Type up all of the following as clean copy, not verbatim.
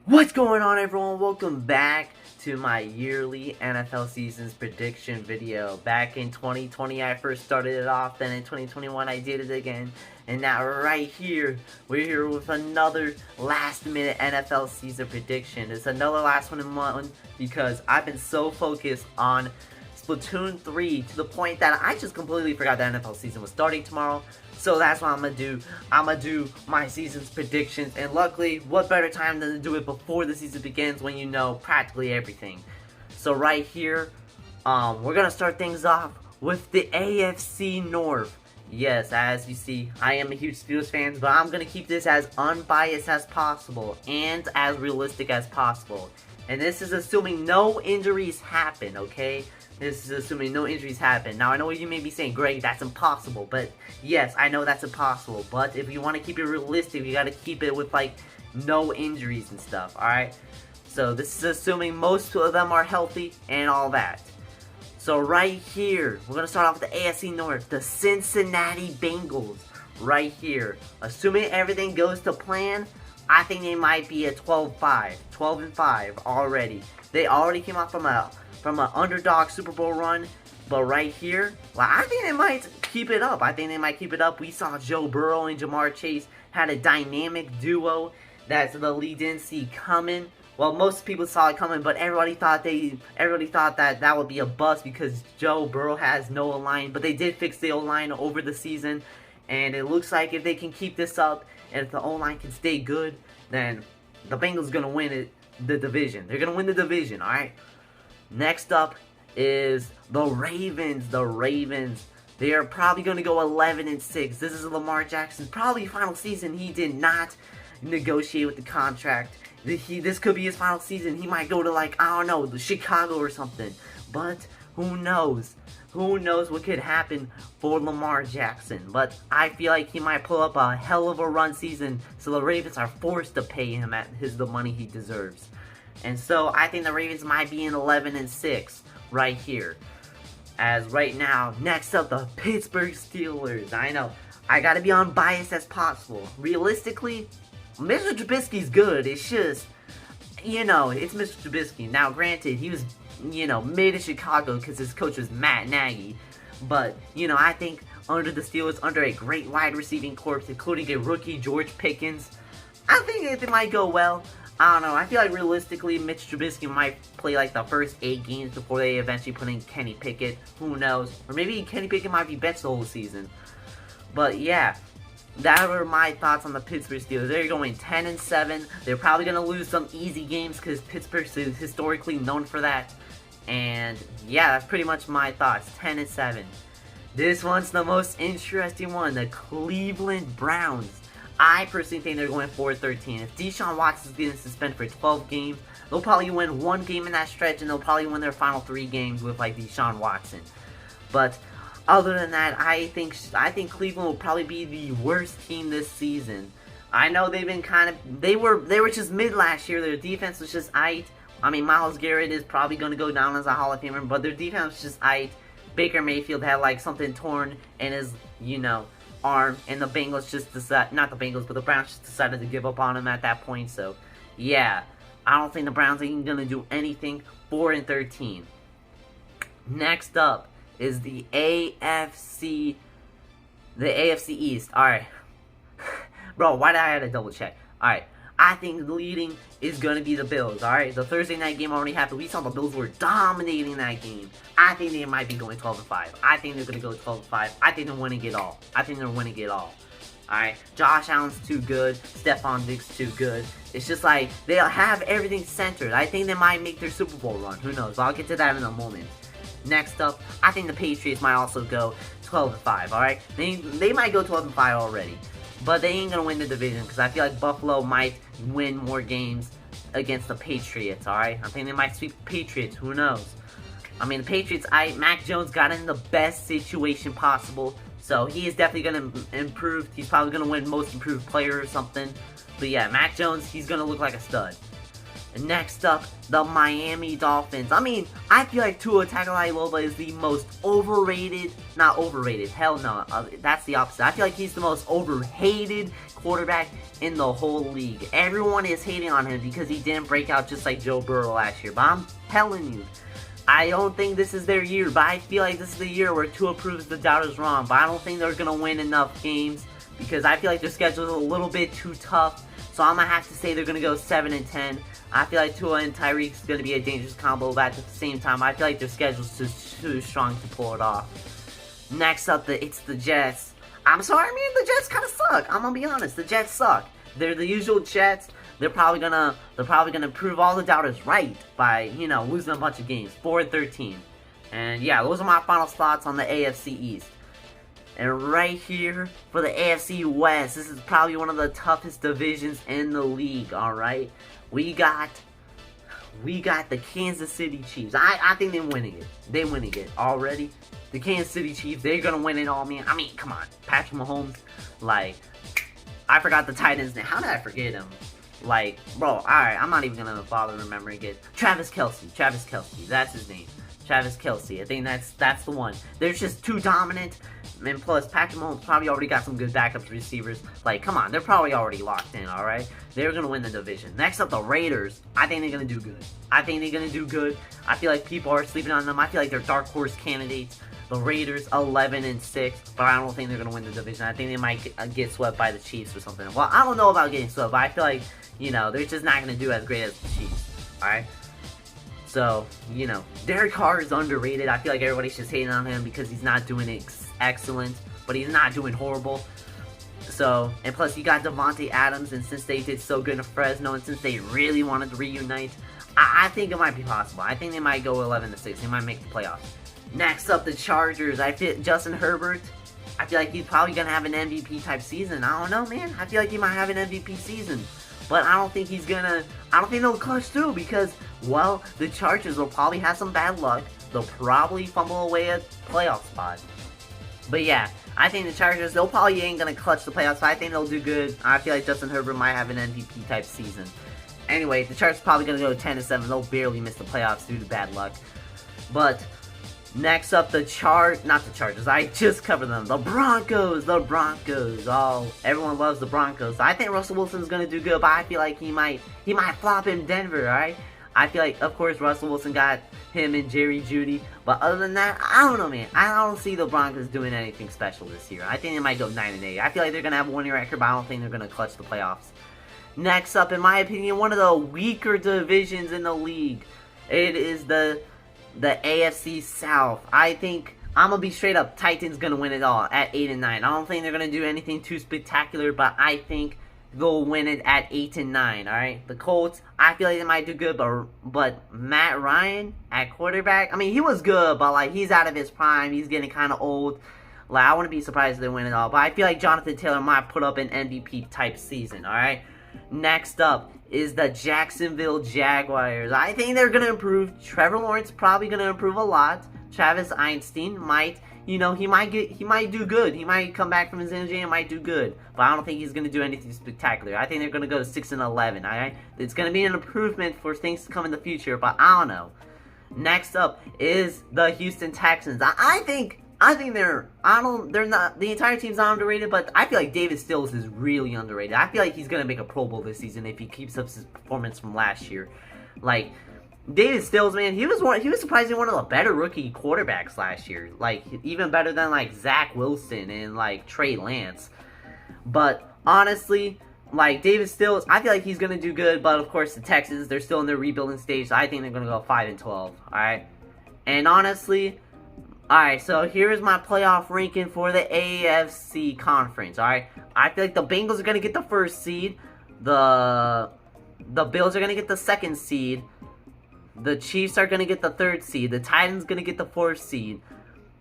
What's going on, everyone? Welcome back to my yearly NFL seasons prediction video. Back in 2020 I first started it off, then in 2021 I did it again, and now right here we're here with another last minute NFL season prediction. It's another last one because I've been so focused on Splatoon 3 to the point that I just completely forgot the NFL season was starting tomorrow. So that's what I'm gonna do. I'm gonna do my season's predictions, and luckily, what better time than to do it before the season begins when you know practically everything. So right here, we're gonna start things off with the AFC North. Yes, as you see, I am a huge Steelers fan, but I'm gonna keep this as unbiased as possible and as realistic as possible. And this is assuming no injuries happen, okay? This is assuming no injuries happen. Now, I know you may be saying, Greg, that's impossible. But, yes, I know that's impossible. But if you want to keep it realistic, you got to keep it with, like, no injuries and stuff, alright? So, this is assuming most of them are healthy and all that. So, right here, we're going to start off with the AFC North. The Cincinnati Bengals. Right here. Assuming everything goes to plan, I think they might be a 12-5. 12-5 already. They already came out from an underdog Super Bowl run, but right here, well, I think they might keep it up. We saw Joe Burrow and Jamar Chase had a dynamic duo that the league didn't see coming. Well, most people saw it coming, but everybody thought that would be a bust because Joe Burrow has no O-line, but they did fix the O-line over the season, and it looks like if they can keep this up, and if the O-line can stay good, then the Bengals gonna win the division. They're gonna win the division, alright? Next up is the Ravens. The Ravens. They are probably going to go 11-6. This is Lamar Jackson's probably final season. He did not negotiate with the contract. This could be his final season. He might go to, like, I don't know, Chicago or something. But who knows? Who knows what could happen for Lamar Jackson? But I feel like he might pull up a hell of a run season, so the Ravens are forced to pay him the money he deserves. And so, I think the Ravens might be in 11-6 right here. As right now, next up, the Pittsburgh Steelers. I know, I gotta be unbiased as possible. Realistically, Mr. Trubisky's good. It's just, you know, it's Mr. Trubisky. Now, granted, he was, you know, made in Chicago because his coach was Matt Nagy. But, you know, I think under the Steelers, under a great wide receiving corps, including a rookie, George Pickens, I think it might go well. I don't know, I feel like realistically, Mitch Trubisky might play like the first 8 games before they eventually put in Kenny Pickett. Who knows? Or maybe Kenny Pickett might be benched the whole season. But yeah, that were my thoughts on the Pittsburgh Steelers. They're going 10-7. They're probably going to lose some easy games because Pittsburgh's historically known for that. And yeah, that's pretty much my thoughts. 10-7. This one's the most interesting one. The Cleveland Browns. I personally think they're going 4-13. If Deshaun Watson's getting suspended for 12 games, they'll probably win 1 game in that stretch, and they'll probably win their final 3 games with like Deshaun Watson. But other than that, I think Cleveland will probably be the worst team this season. I know they've been they were just mid last year. Their defense was just aight. I mean, Myles Garrett is probably going to go down as a Hall of Famer, but their defense was just aight. Baker Mayfield had like something torn in his, you know, arm, and the Bengals just decided, not the Bengals, but the Browns just decided to give up on him at that point. So yeah, I don't think the Browns are even gonna do anything. 4-13. Next up is the AFC East. Alright. Bro, why did I have to double check? Alright, I think leading is going to be the Bills, alright? The Thursday night game already happened. We saw the Bills were dominating that game. I think they might be going 12-5. I think they're going to go 12-5. I think they're winning it all. Alright, Josh Allen's too good. Stephon Diggs too good. It's just like, they'll have everything centered. I think they might make their Super Bowl run. Who knows? I'll get to that in a moment. Next up, I think the Patriots might also go 12-5, alright? They might go 12-5 already. But they ain't going to win the division because I feel like Buffalo might win more games against the Patriots, alright? I think they might sweep the Patriots. Who knows? I mean, the Patriots, Mac Jones got in the best situation possible. So he is definitely going to improve. He's probably going to win most improved player or something. But yeah, Mac Jones, he's going to look like a stud. Next up, the Miami Dolphins. I mean, I feel like Tua Tagovailoa is the most overrated, not overrated, hell no, that's the opposite. I feel like he's the most overhated quarterback in the whole league. Everyone is hating on him because he didn't break out just like Joe Burrow last year. But I'm telling you, I don't think this is their year, but I feel like this is the year where Tua proves the doubters wrong. But I don't think they're going to win enough games because I feel like their schedule is a little bit too tough. So I'm going to have to say they're going to go 7-10. I feel like Tua and Tyreek is going to be a dangerous combo, but at the same time, I feel like their schedule is too strong to pull it off. Next up, it's the Jets. I'm sorry, man, the Jets kind of suck. I'm going to be honest, the Jets suck. They're the usual Jets. They're probably gonna prove all the doubters right by, losing a bunch of games. 4-13. And yeah, those are my final thoughts on the AFC East. And right here for the AFC West, this is probably one of the toughest divisions in the league, alright? We got the Kansas City Chiefs. I think they're winning it. They're winning it already. The Kansas City Chiefs, they're gonna win it all, man. I mean, come on. Patrick Mahomes, I forgot the tight end's name. How did I forget him? Bro, alright, I'm not even gonna bother remembering it. Travis Kelce, that's his name. Travis Kelce, I think that's the one. They're just too dominant, and plus, Patrick Mahomes probably already got some good backup receivers. Come on, they're probably already locked in, alright? They're gonna win the division. Next up, the Raiders. I think they're gonna do good. I feel like people are sleeping on them. I feel like they're dark horse candidates. The Raiders, 11-6, but I don't think they're gonna win the division. I think they might get swept by the Chiefs or something. Well, I don't know about getting swept, but I feel like, they're just not gonna do as great as the Chiefs. Alright? So, Derek Carr is underrated. I feel like everybody's just hating on him because he's not doing excellent, but he's not doing horrible. So, and plus you got Devontae Adams, and since they did so good in Fresno, and since they really wanted to reunite, I think it might be possible. I think they might go 11-6. They might make the playoffs. Next up, the Chargers. I feel Justin Herbert. I feel like he's probably gonna have an MVP type season. I don't know, man. I feel like he might have an MVP season, but I don't think he's gonna. I don't think they'll clutch through because, well, the Chargers will probably have some bad luck. They'll probably fumble away a playoff spot. But yeah, I think the Chargers, they'll probably ain't gonna clutch the playoffs. So I think they'll do good. I feel like Justin Herbert might have an MVP type season. Anyway, the Chargers probably gonna go 10-7. They'll barely miss the playoffs due to bad luck. But next up, not the Chargers, I just covered them. The Broncos. Oh, everyone loves the Broncos. I think Russell Wilson's gonna do good, but I feel like he might flop in Denver, alright? I feel like, of course, Russell Wilson got him and Jerry Jeudy, but other than that, I don't know, man. I don't see the Broncos doing anything special this year. I think they might go 9-8. I feel like they're gonna have a winning record, but I don't think they're gonna clutch the playoffs. Next up, in my opinion, one of the weaker divisions in the league. It is the AFC South. I think, I'm gonna be straight up, Titans gonna win it all at 8-9. I don't think they're gonna do anything too spectacular, but I think they'll win it at 8-9. Alright, the Colts, I feel like they might do good, but Matt Ryan at quarterback, I mean, he was good, but he's out of his prime. He's getting kind of old. I wouldn't be surprised if they win it all, but I feel like Jonathan Taylor might put up an MVP type season. Alright, next up is the Jacksonville Jaguars. I think they're going to improve. Trevor Lawrence probably going to improve a lot. Travis Einstein might, he might do good. He might come back from his injury and might do good. But I don't think he's going to do anything spectacular. I think they're going to go 6-11, alright? It's going to be an improvement for things to come in the future, but I don't know. Next up is the Houston Texans. I think they're not, the entire team's not underrated, but I feel like David Stills is really underrated. I feel like he's going to make a Pro Bowl this season if he keeps up his performance from last year. David Stills, man, he was surprisingly one of the better rookie quarterbacks last year. Even better than, Zach Wilson and, Trey Lance. But, honestly, David Stills, I feel like he's going to do good, but, of course, the Texans, they're still in their rebuilding stage, so I think they're going to go 5-12, alright? And, honestly, alright, so here's my playoff ranking for the AFC Conference, alright? I feel like the Bengals are going to get the first seed. The Bills are going to get the second seed. The Chiefs are going to get the third seed. The Titans going to get the fourth seed.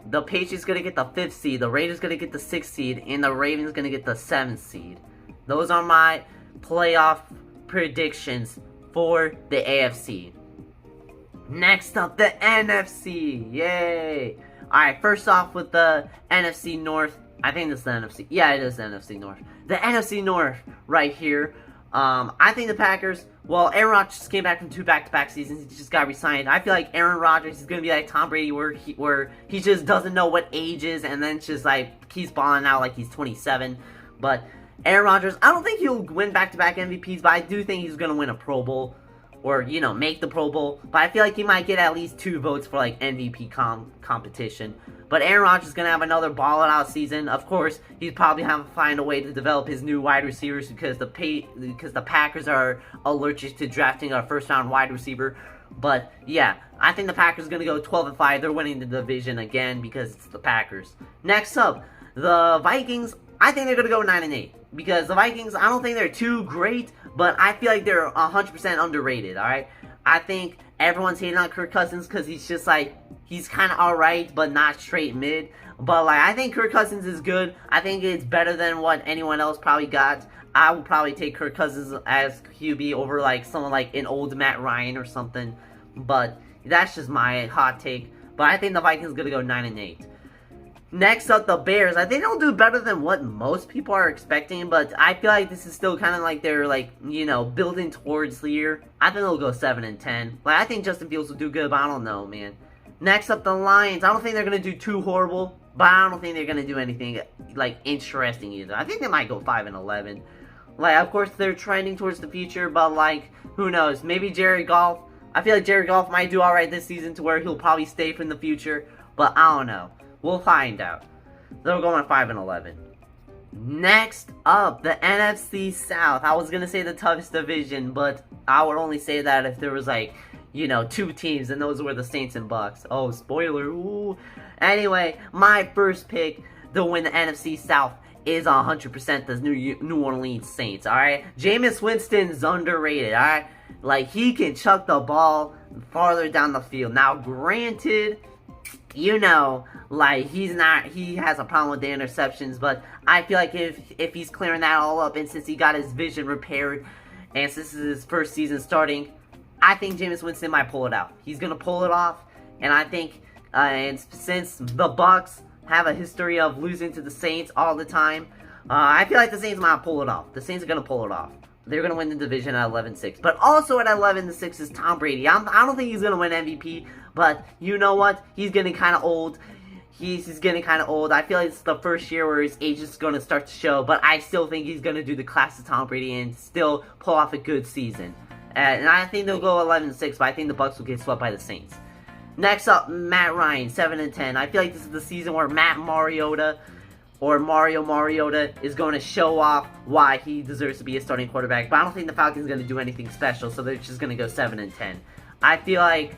The Patriots going to get the fifth seed. The Raiders going to get the sixth seed. And the Ravens going to get the seventh seed. Those are my playoff predictions for the AFC. Next up, the NFC. Yay! Alright, first off with the NFC North. I think this is the NFC. Yeah, it is the NFC North. The NFC North right here. I think the Packers, well, Aaron Rodgers just came back from 2 back-to-back seasons. He just got re-signed. I feel like Aaron Rodgers is going to be like Tom Brady where he just doesn't know what age is and then just like keeps balling out like he's 27. But Aaron Rodgers, I don't think he'll win back-to-back MVPs, but I do think he's going to win a Pro Bowl or, you know, make the Pro Bowl. But I feel like he might get at least 2 votes for like MVP competition. But Aaron Rodgers is going to have another ball-out season. Of course, he's probably have to find a way to develop his new wide receivers because the Packers are allergic to drafting a first-round wide receiver. But, yeah, I think the Packers are going to go 12-5. They're winning the division again because it's the Packers. Next up, the Vikings. I think they're going to go 9-8. Because the Vikings, I don't think they're too great, but I feel like they're 100% underrated, alright? I think everyone's hating on Kirk Cousins because he's just like, he's kind of alright, but not straight mid. But, like, I think Kirk Cousins is good. I think it's better than what anyone else probably got. I would probably take Kirk Cousins as QB over, like, someone like an old Matt Ryan or something. But that's just my hot take. But I think the Vikings are going to go 9-8. Next up, the Bears. I think they'll do better than what most people are expecting, but I feel like this is still kind of like they're, like, you know, building towards the year. I think they'll go 7-10. Like, I think Justin Fields will do good, but I don't know, man. Next up, the Lions. I don't think they're going to do too horrible, but I don't think they're going to do anything, like, interesting either. I think they might go 5-11. Like, of course, they're trending towards the future, but, like, who knows? Maybe Jared Goff. I feel like Jared Goff might do alright this season to where he'll probably stay for in the future, but I don't know. We'll find out. They're going 5-11. Next up, the NFC South. I was going to say the toughest division, but I would only say that if there was, like, you know, 2 teams, and those were the Saints and Bucks. Oh, spoiler. Ooh. Anyway, my first pick to win the NFC South is 100% the New Orleans Saints, alright? Jameis Winston's underrated, alright? Like, he can chuck the ball farther down the field. Now, granted, you know, like, he has a problem with the interceptions, but I feel like if he's clearing that all up, and since he got his vision repaired, and since this is his first season starting, I think Jameis Winston might pull it out. He's going to pull it off, and I think, and since the Bucks have a history of losing to the Saints all the time, I feel like the Saints might pull it off. The Saints are going to pull it off. They're going to win the division at 11-6. But also at 11-6 is Tom Brady. I don't think he's going to win MVP, but you know what? He's getting kind of old. He's getting kind of old. I feel like it's the first year where his age is going to start to show, but I still think he's going to do the class of Tom Brady and still pull off a good season. And I think they'll go 11-6, but I think the Bucks will get swept by the Saints. Next up, Matt Ryan, 7-10. I feel like this is the season where Mario Mariota is going to show off why he deserves to be a starting quarterback. But I don't think the Falcons are going to do anything special, so they're just going to go 7-10. I feel like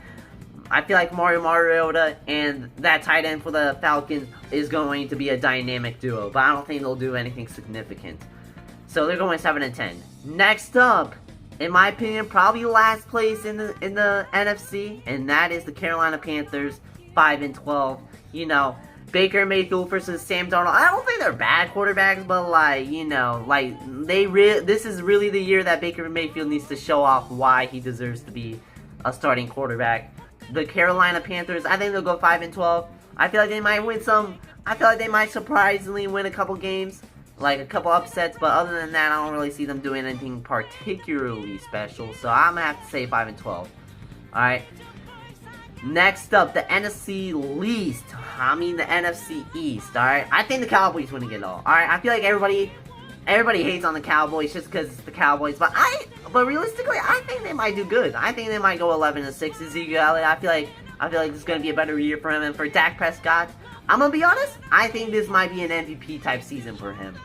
Mario Mariota and that tight end for the Falcons is going to be a dynamic duo, but I don't think they'll do anything significant. So they're going 7-10. Next up, in my opinion, probably last place in the NFC, and that is the Carolina Panthers, 5-12. You know, Baker Mayfield versus Sam Darnold. I don't think they're bad quarterbacks, but, like, you know, like, this is really the year that Baker Mayfield needs to show off why he deserves to be a starting quarterback. The Carolina Panthers, I think they'll go 5-12. I feel like they might win some. I feel like they might surprisingly win a couple games, like a couple upsets, but other than that, I don't really see them doing anything particularly special. So I'm gonna have to say 5-12. Alright. Next up, the NFC East. I mean the NFC East, alright? I think the Cowboys win it all. Alright, I feel like everybody hates on the Cowboys just because it's the Cowboys, but realistically, I think they might do good. I think they might go 11-6. Ezekiel Elliott, I feel like this is gonna be a better year for him, and for Dak Prescott, I'm gonna be honest, I think this might be an MVP type season for him.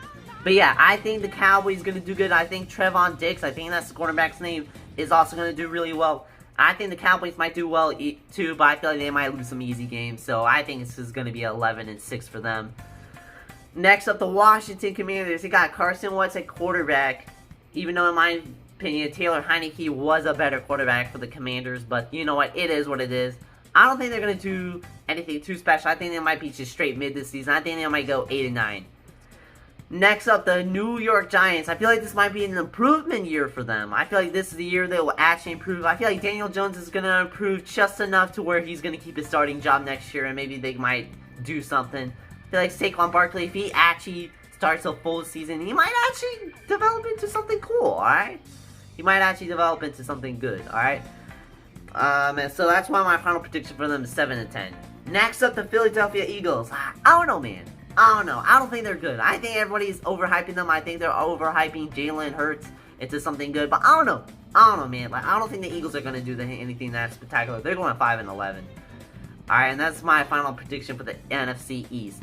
But yeah, I think the Cowboys gonna do good. I think Trevon Diggs, I think that's the quarterback's name, is also gonna do really well. I think the Cowboys might do well too, but I feel like they might lose some easy games. So I think this is going to be 11-6 for them. Next up, the Washington Commanders. They got Carson Wentz at quarterback. Even though in my opinion, Taylor Heineke was a better quarterback for the Commanders. But you know what? It is what it is. I don't think they're going to do anything too special. I think they might be just straight mid this season. I think they might go 8-9. Next up, the New York Giants. I feel like this might be an improvement year for them. I feel like this is the year they will actually improve. I feel like Daniel Jones is going to improve just enough to where he's going to keep his starting job next year, and maybe they might do something. I feel like Saquon Barkley, if he actually starts a full season, he might actually develop into something cool, alright? He might actually develop into something good, alright? And so that's why my final prediction for them is 7-10. Next up, the Philadelphia Eagles. I don't know, man. I don't know. I don't think they're good. I think everybody's overhyping them. I think they're overhyping Jalen Hurts into something good. But I don't know. I don't know, man. Like, I don't think the Eagles are going to do anything that spectacular. They're going 5-11. Alright, and that's my final prediction for the NFC East.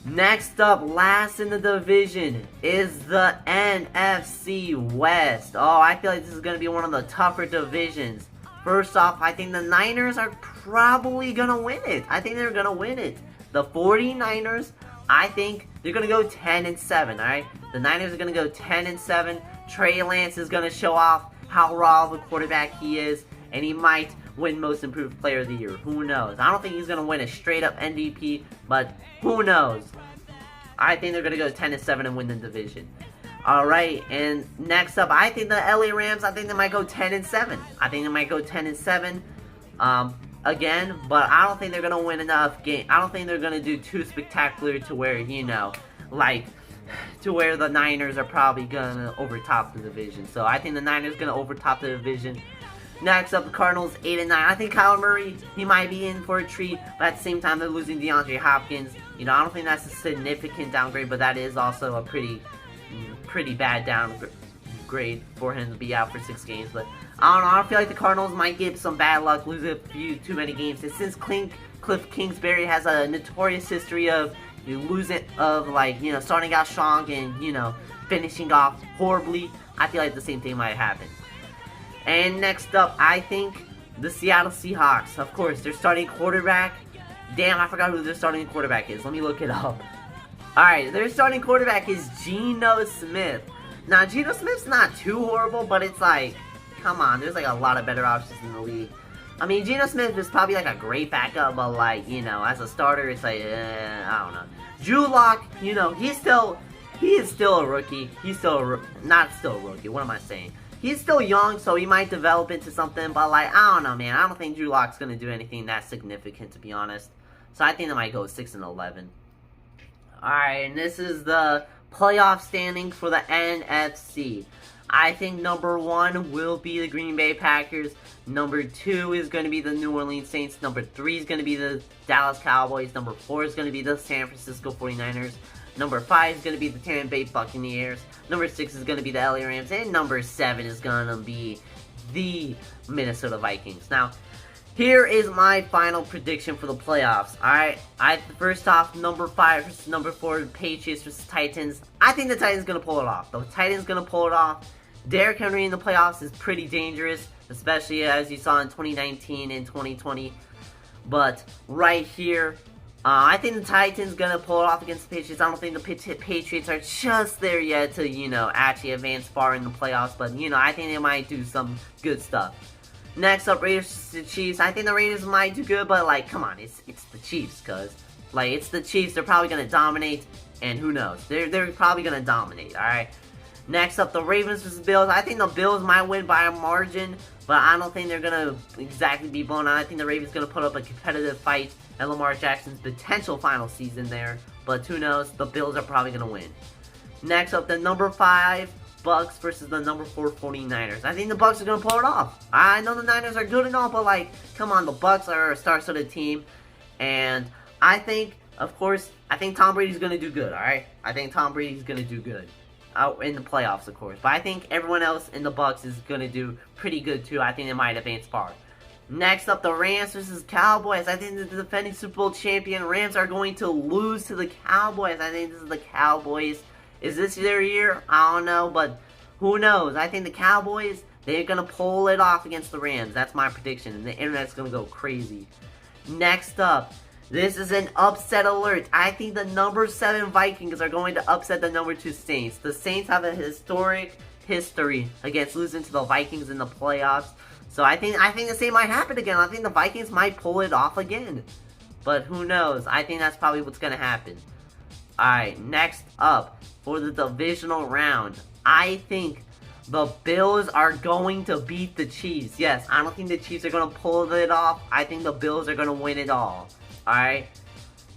Next up, last in the division, is the NFC West. Oh, I feel like this is going to be one of the tougher divisions. First off, I think the Niners are probably going to win it. I think they're going to win it. The 49ers, I think they're going to go 10-7, alright? The Niners are going to go 10-7. Trey Lance is going to show off how raw of a quarterback he is, and he might win Most Improved Player of the Year. Who knows? I don't think he's going to win a straight-up MVP, but who knows? I think they're going to go 10-7 and win the division. Alright, and next up, I think the LA Rams, I think they might go 10-7. I think they might go 10-7 again, but I don't think they're going to win enough games. I don't think they're going to do too spectacular to where, you know, like, to where the Niners are probably going to overtop the division. So I think the Niners are going to overtop the division. Next up, the Cardinals, 8-9. I think Kyler Murray, he might be in for a treat, but at the same time, they're losing DeAndre Hopkins. You know, I don't think that's a significant downgrade, but that is also a pretty bad downgrade for him to be out for 6 games. But I don't know, I feel like the Cardinals might get some bad luck, losing a few too many games. And since Cliff Kingsbury has a notorious history of starting out strong and, you know, finishing off horribly, I feel like the same thing might happen. And next up, I think the Seattle Seahawks. Of course, their starting quarterback. Damn, I forgot who their starting quarterback is. Let me look it up. Alright, their starting quarterback is Geno Smith. Now, Geno Smith's not too horrible, but it's like, come on, there's like a lot of better options in the league. I mean, Geno Smith is probably like a great backup, but like, you know, as a starter, it's like, I don't know. Drew Lock, you know, he is still a rookie. He's still not still a rookie. What am I saying? He's still young, so he might develop into something, but like, I don't know, man. I don't think Drew Lock's gonna do anything that significant, to be honest. So I think they might go 6-11. Alright, and this is the playoff standing for the NFC. I think number 1 will be the Green Bay Packers. Number 2 is going to be the New Orleans Saints. Number 3 is going to be the Dallas Cowboys. Number 4 is going to be the San Francisco 49ers. Number 5 is going to be the Tampa Bay Buccaneers. Number 6 is going to be the LA Rams. And number 7 is going to be the Minnesota Vikings. Now, here is my final prediction for the playoffs. Alright, first off, number 5 versus number 4, Patriots versus Titans. I think the Titans are going to pull it off. The Titans are going to pull it off. Derrick Henry in the playoffs is pretty dangerous, especially as you saw in 2019 and 2020. But right here, I think the Titans gonna pull it off against the Patriots. I don't think the Patriots are just there yet to, you know, actually advance far in the playoffs. But, you know, I think they might do some good stuff. Next up, Raiders versus Chiefs. I think the Raiders might do good, but, like, come on, it's the Chiefs, cause like it's the Chiefs. They're probably gonna dominate, and who knows? They're probably gonna dominate. All right. Next up, the Ravens versus Bills. I think the Bills might win by a margin, but I don't think they're going to exactly be blown out. I think the Ravens going to put up a competitive fight at Lamar Jackson's potential final season there, but who knows? The Bills are probably going to win. Next up, the number 5 Bucks versus the number 4 49ers. I think the Bucks are going to pull it off. I know the Niners are good and all, but like, come on, the Bucks are a star-studded team, and I think, of course, I think Tom Brady's going to do good, alright? I think Tom Brady's going to do good. Out in the playoffs, of course. But I think everyone else in the Bucks is going to do pretty good, too. I think they might advance far. Next up, the Rams versus Cowboys. I think the defending Super Bowl champion Rams are going to lose to the Cowboys. I think this is the Cowboys. Is this their year? I don't know, but who knows? I think the Cowboys, they're going to pull it off against the Rams. That's my prediction, and the internet's going to go crazy. Next up, this is an upset alert. I think the number 7 Vikings are going to upset the number 2 Saints. The Saints have a historic history against losing to the Vikings in the playoffs. So I think the same might happen again. I think the Vikings might pull it off again. But who knows? I think that's probably what's going to happen. Alright, next up for the divisional round. I think the Bills are going to beat the Chiefs. Yes, I don't think the Chiefs are going to pull it off. I think the Bills are going to win it all. Alright,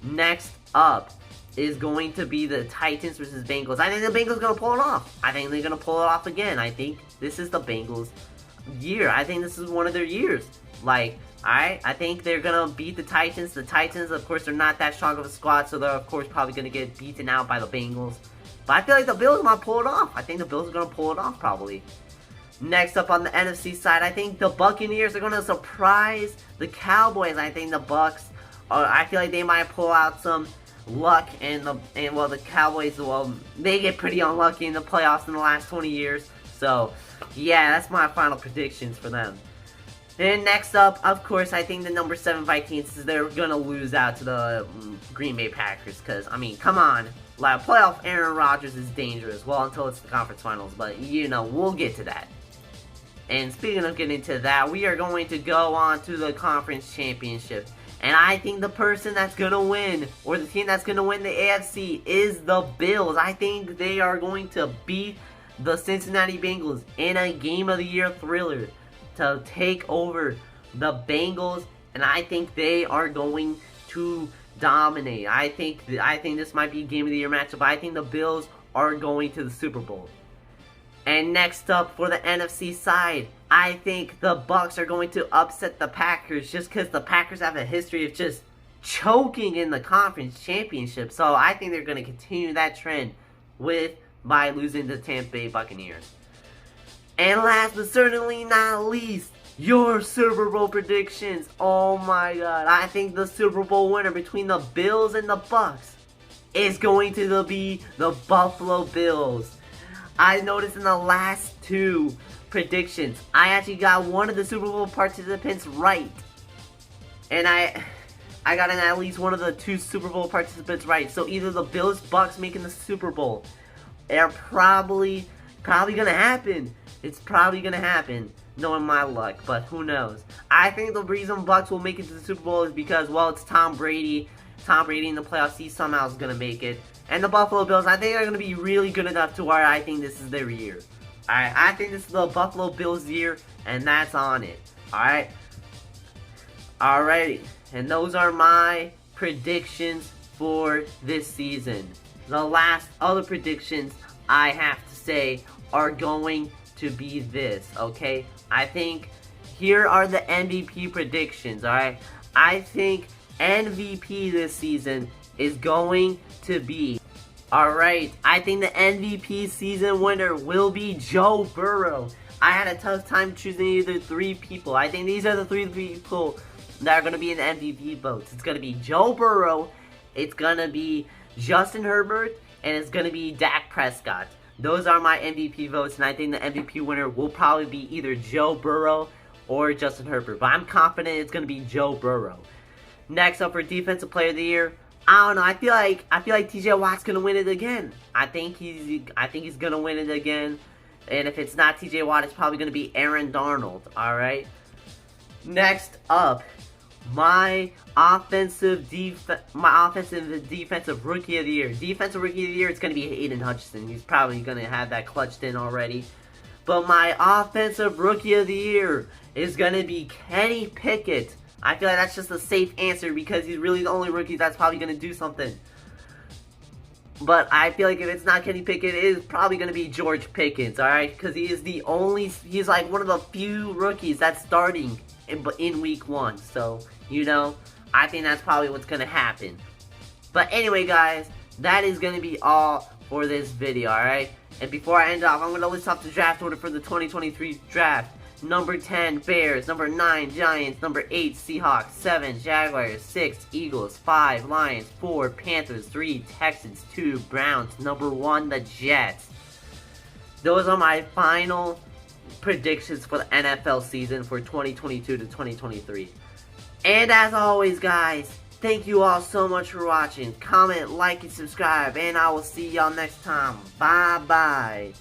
next up, is going to be the Titans versus Bengals. I think the Bengals are going to pull it off. I think they're going to pull it off again. I think this is the Bengals' year. I think this is one of their years. Like, alright, I think they're going to beat the Titans. The Titans, of course, are not that strong of a squad, so they're, of course, probably going to get beaten out by the Bengals. But I feel like the Bills are going to pull it off. I think the Bills are going to pull it off, probably. Next up on the NFC side, I think the Buccaneers are going to surprise the Cowboys. I think the Bucs, I feel like they might pull out some luck, and the Cowboys, well, they get pretty unlucky in the playoffs in the last 20 years. So, yeah, that's my final predictions for them. And next up, of course, I think the number 7 Vikings, they're going to lose out to the Green Bay Packers. Because, I mean, come on. Like, playoff Aaron Rodgers is dangerous. Well, until it's the conference finals. But, you know, we'll get to that. And speaking of getting to that, we are going to go on to the conference championship. And I think the person that's going to win, or the team that's going to win the AFC, is the Bills. I think they are going to beat the Cincinnati Bengals in a Game of the Year thriller to take over the Bengals. And I think they are going to dominate. I think this might be a Game of the Year matchup. I think the Bills are going to the Super Bowl. And next up for the NFC side, I think the Bucs are going to upset the Packers just because the Packers have a history of just choking in the conference championship. So I think they're going to continue that trend by losing to the Tampa Bay Buccaneers. And last but certainly not least, your Super Bowl predictions. Oh my god, I think the Super Bowl winner between the Bills and the Bucs is going to be the Buffalo Bills. I noticed in the last 2 predictions, I actually got one of the Super Bowl participants right. And I got in at least one of the 2 Super Bowl participants right. So either the Bills, Bucs making the Super Bowl. They're probably gonna happen. It's probably gonna happen, knowing my luck, but who knows. I think the reason Bucs will make it to the Super Bowl is because, well, it's Tom Brady. Tom Brady in the playoffs, he somehow is gonna make it. And the Buffalo Bills, I think, are going to be really good enough to where I think this is their year. Alright, I think this is the Buffalo Bills' year, and that's on it. Alright? Alrighty. And those are my predictions for this season. The last other predictions I have to say are going to be this, okay? I think here are the MVP predictions, alright? I think MVP this season is going to be, alright, I think the MVP season winner will be Joe Burrow. I had a tough time choosing either 3 people. I think these are the 3 people that are going to be in the MVP votes. It's going to be Joe Burrow, it's going to be Justin Herbert, and it's going to be Dak Prescott. Those are my MVP votes, and I think the MVP winner will probably be either Joe Burrow or Justin Herbert. But I'm confident it's going to be Joe Burrow. Next up for Defensive Player of the Year, I don't know. I feel like TJ Watt's gonna win it again. I think he's gonna win it again. And if it's not TJ Watt, it's probably gonna be Aaron Darnold. All right. Next up, my offensive defensive rookie of the year. Defensive rookie of the year, it's gonna be Aiden Hutchinson. He's probably gonna have that clutched in already. But my offensive rookie of the year is gonna be Kenny Pickett. I feel like that's just a safe answer because he's really the only rookie that's probably going to do something. But I feel like if it's not Kenny Pickett, it is probably going to be George Pickens, alright? Because he's like one of the few rookies that's starting in week 1. So, you know, I think that's probably what's going to happen. But anyway, guys, that is going to be all for this video, alright? And before I end off, I'm going to list off the draft order for the 2023 draft. Number 10, Bears. Number 9, Giants. Number 8, Seahawks. 7, Jaguars. 6, Eagles. 5, Lions. 4, Panthers. 3, Texans. 2, Browns. Number 1, the Jets. Those are my final predictions for the NFL season for 2022 to 2023. And as always, guys, thank you all so much for watching. Comment, like, and subscribe. And I will see y'all next time. Bye-bye.